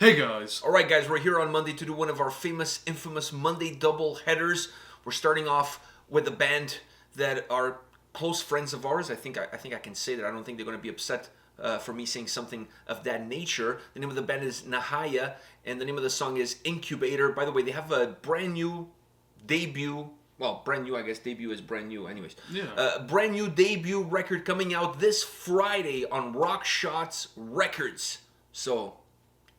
Hey guys! Alright guys, we're here on Monday to do one of our infamous Monday double headers. We're starting off with a band that are close friends of ours. I think I can say that. I don't think they're going to be upset for me saying something of that nature. The name of the band is Nahaya, and the name of the song is Incubator. By the way, they have a brand new debut. Well, brand new, I guess. Debut is brand new, anyways. Yeah. Brand new debut record coming out this Friday on Rock Shots Records. So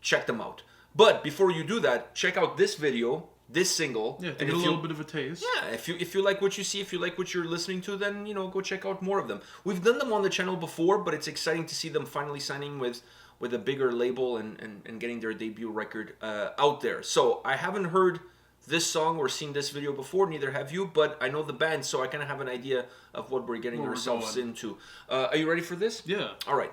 check them out. But before you do that, check out this video, this single. Yeah, to get a little bit of a taste. Yeah, if you like what you see, if you like what you're listening to, then go check out more of them. We've done them on the channel before, but it's exciting to see them finally signing with a bigger label and getting their debut record out there. So I haven't heard this song or seen this video before, neither have you, but I know the band, so I kind of have an idea of what we're getting ourselves into. Are you ready for this? Yeah. All right.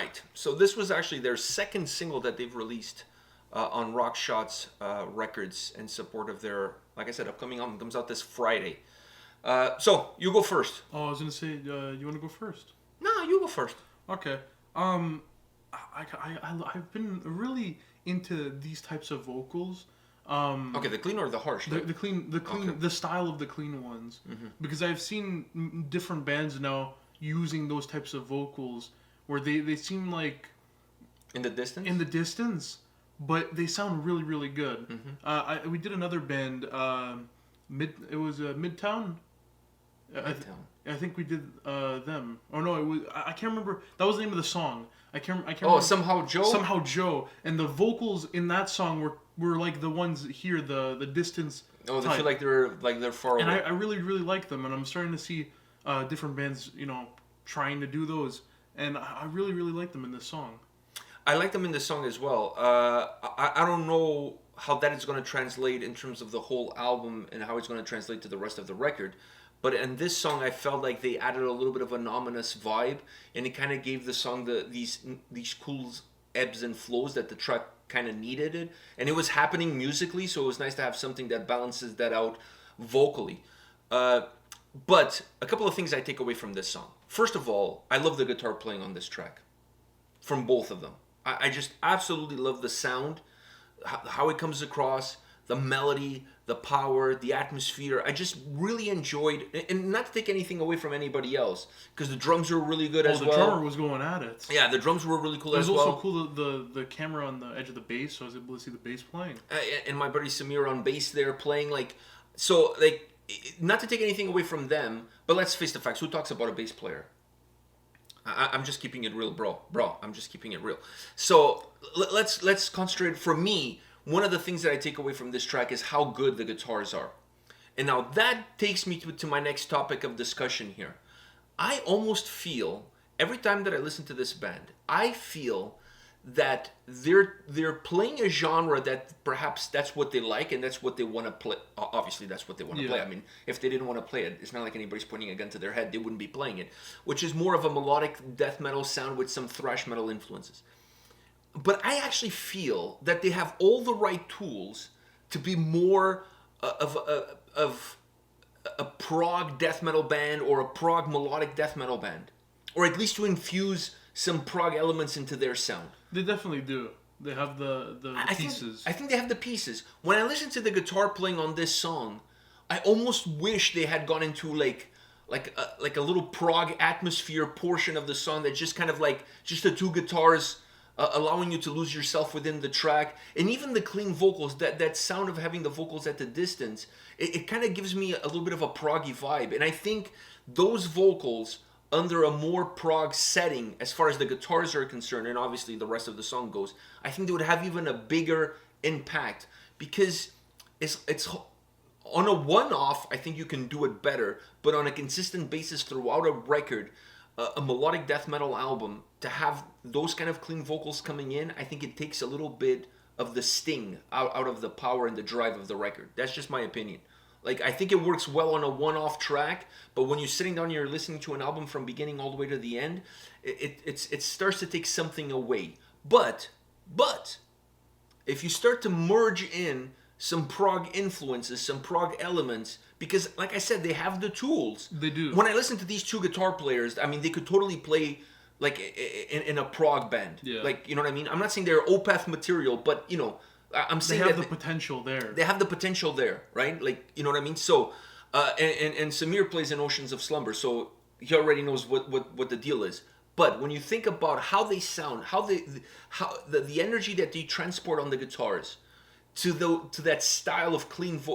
Right. So this was actually their second single that they've released on Rock Shots Records in support of their, like I said, upcoming album. Comes out this Friday. So you go first. Oh, I was gonna say, you want to go first? No, you go first. Okay. I've been really into these types of vocals. Okay, the clean or the harsh? The clean, okay. The style of the clean ones, because I've seen different bands now using those types of vocals where they seem like in the distance. In the distance, but they sound really really good. We did another band, It was Midtown. I think we did them. Oh no, it was I can't remember. That was the name of the song. I can't. Oh, remember. Somehow Joe. Somehow Joe, and the vocals in that song were like the ones here, the distance. Oh, they feel like they're far away. And I really really like them, and I'm starting to see different bands, trying to do those, and I really really like them in this song. I like them in this song as well. I don't know how that is going to translate in terms of the whole album and how it's going to translate to the rest of the record. But in this song, I felt like they added a little bit of an ominous vibe, and it kind of gave the song these cool ebbs and flows that the track kind of needed it. And it was happening musically, so it was nice to have something that balances that out vocally. But a couple of things I take away from this song. First of all, I love the guitar playing on this track, from both of them. I just absolutely love the sound, how it comes across, the melody, the power, the atmosphere. I just really enjoyed, and not to take anything away from anybody else, because the drums were really good as well. The drummer was going at it. Yeah, the drums were really cool as well. It was also cool the camera on the edge of the bass, so I was able to see the bass playing. And my buddy Samir on bass there playing, not to take anything away from them, but let's face the facts. Who talks about a bass player? I'm just keeping it real, bro. I'm just keeping it real. So let's concentrate. For me, one of the things that I take away from this track is how good the guitars are. And now that takes me to my next topic of discussion here. I almost feel, every time that I listen to this band, I feel that they're playing a genre that perhaps that's what they like and that's what they want to play. Obviously, that's what they want to play. I mean, if they didn't want to play it, it's not like anybody's pointing a gun to their head. They wouldn't be playing it, which is more of a melodic death metal sound with some thrash metal influences. But I actually feel that they have all the right tools to be more of a prog death metal band or a prog melodic death metal band, or at least to infuse some prog elements into their sound. They definitely do. They have the pieces. I think they have the pieces. When I listen to the guitar playing on this song, I almost wish they had gone into like a little prog atmosphere portion of the song that just kind of like just the two guitars allowing you to lose yourself within the track, and even the clean vocals, that sound of having the vocals at the distance, it kind of gives me a little bit of a proggy vibe. And I think those vocals under a more prog setting, as far as the guitars are concerned, and obviously the rest of the song goes, I think they would have even a bigger impact, because it's on a one-off, I think you can do it better, but on a consistent basis throughout a record, a melodic death metal album, to have those kind of clean vocals coming in, I think it takes a little bit of the sting out of the power and the drive of the record. That's just my opinion. Like, I think it works well on a one-off track, but when you're sitting down and you're listening to an album from beginning all the way to the end, it starts to take something away. But if you start to merge in some prog influences, some prog elements, because like I said, they have the tools. They do. When I listen to these two guitar players, I mean, they could totally play like in a prog band. Yeah. Like, you know what I mean? I'm not saying they're Opeth material, but you know, I'm saying they have the potential there. They have the potential there, right? Like, you know what I mean? So, and Samir plays in Oceans of Slumber, so he already knows what the deal is. But when you think about how they sound, how the energy that they transport on the guitars, to that style of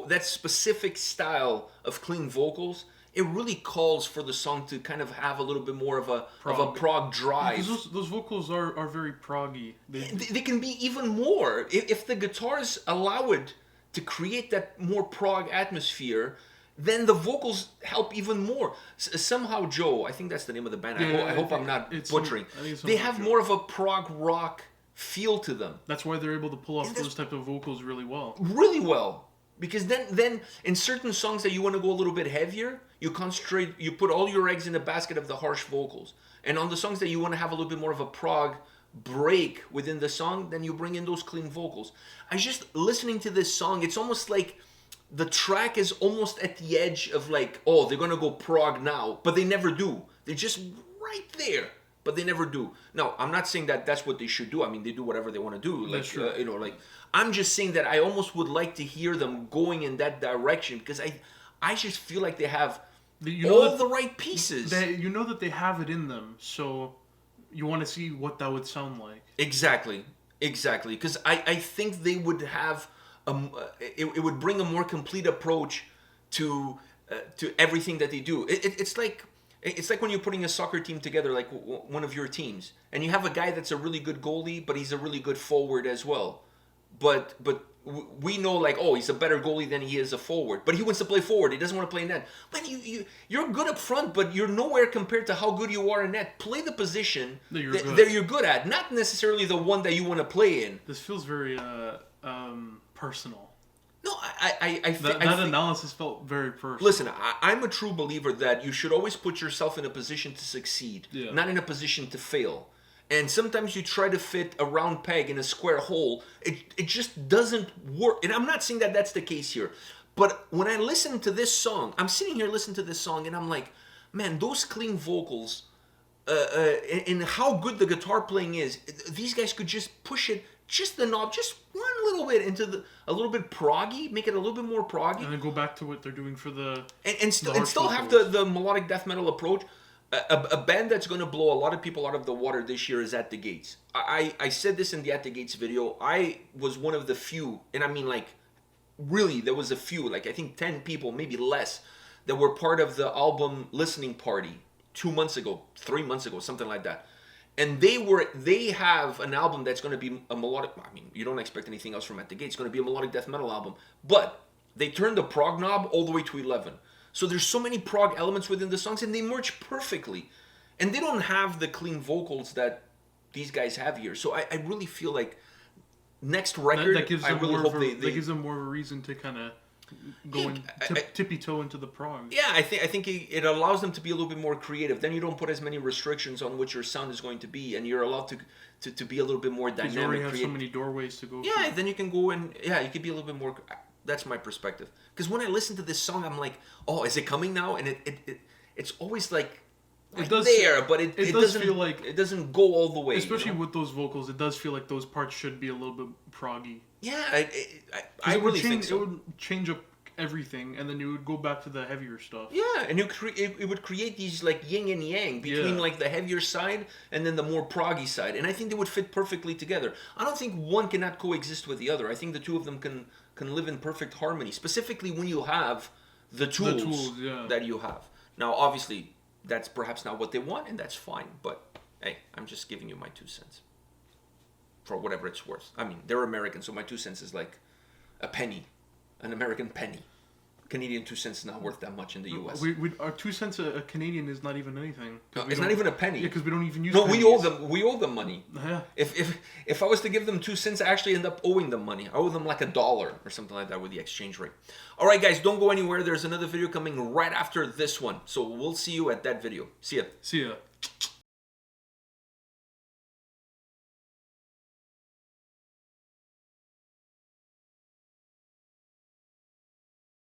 that specific style of clean vocals, it really calls for the song to kind of have a little bit more of a prog drive. Those vocals are very proggy. They can be even more if the guitars allow it to create that more prog atmosphere. Then the vocals help even more. Somehow Joe, I think that's the name of the band. I hope I'm not butchering. They have more of a prog rock feel to them. That's why they're able to pull off those type of vocals really well. Really well. Because then in certain songs that you want to go a little bit heavier, you concentrate, you put all your eggs in the basket of the harsh vocals. And on the songs that you want to have a little bit more of a prog break within the song, then you bring in those clean vocals. I just, listening to this song, it's almost like the track is almost at the edge of like, oh, they're going to go prog now, but they never do. They're just right there, but they never do. Now, I'm not saying that that's what they should do. I mean, they do whatever they want to do. Like, you know, like, I'm just saying that I almost would like to hear them going in that direction, because I just feel like they have all the right pieces. You know that they have it in them, so you want to see what that would sound like. Exactly. Because I think they would have, it would bring a more complete approach to everything that they do. It's like when you're putting a soccer team together, like one of your teams, and you have a guy that's a really good goalie, but he's a really good forward as well. But we know, like, oh, he's a better goalie than he is a forward. But he wants to play forward. He doesn't want to play net. Man, you're good up front, but you're nowhere compared to how good you are in net. Play the position that you're good at, not necessarily the one that you want to play in. This feels very personal. No, I that analysis felt very personal. Listen, I'm a true believer that you should always put yourself in a position to succeed, not in a position to fail. And sometimes you try to fit a round peg in a square hole. It just doesn't work. And I'm not saying that that's the case here. But when I listen to this song, I'm sitting here listening to this song, and I'm like, man, those clean vocals, and how good the guitar playing is, these guys could just push it, just the knob, just one little bit into a little bit proggy, make it a little bit more proggy. And then go back to what they're doing for and still have the melodic death metal approach. A band that's going to blow a lot of people out of the water this year is At the Gates. I said this in the At the Gates video. I was one of the few, and I mean, like, really, there was a few, like I think 10 people, maybe less, that were part of the album listening party 2 months ago, 3 months ago, something like that. And they have an album that's going to be a melodic, I mean, you don't expect anything else from At the Gates. It's going to be a melodic death metal album. But they turned the prog knob all the way to 11. So there's so many prog elements within the songs, and they merge perfectly. And they don't have the clean vocals that these guys have here. So I really feel like next record, that gives I them really hope they... That gives them more of a reason to kind of go tippy-toe into the prog. Yeah, I think it allows them to be a little bit more creative. Then you don't put as many restrictions on what your sound is going to be, and you're allowed to be a little bit more dynamic. You already have so many doorways to go through. Yeah, then you can go and, you could be a little bit more... That's my perspective. Because when I listen to this song, I'm like, oh, is it coming now? And it's always like right there, but it doesn't feel like it doesn't go all the way. Especially with those vocals, it does feel like those parts should be a little bit proggy. Yeah, I really think so. It would change up everything, and then you would go back to the heavier stuff. Yeah, and it would create these like yin and yang between like the heavier side and then the more proggy side, and I think they would fit perfectly together. I don't think one cannot coexist with the other. I think the two of them can live in perfect harmony, specifically when you have the tools that you have. Now, obviously, that's perhaps not what they want, and that's fine, but hey, I'm just giving you my 2 cents for whatever it's worth. I mean, they're American, so my 2 cents is like a penny, an American penny. Canadian 2 cents is not worth that much in the U.S. Our 2 cents a Canadian is not even anything. No, it's not even a penny. Yeah, because we don't even use. No, pennies. we owe them money. Yeah. If I was to give them 2 cents, I actually end up owing them money. I owe them like $1 or something like that with the exchange rate. All right, guys, don't go anywhere. There's another video coming right after this one, so we'll see you at that video. See ya. See ya.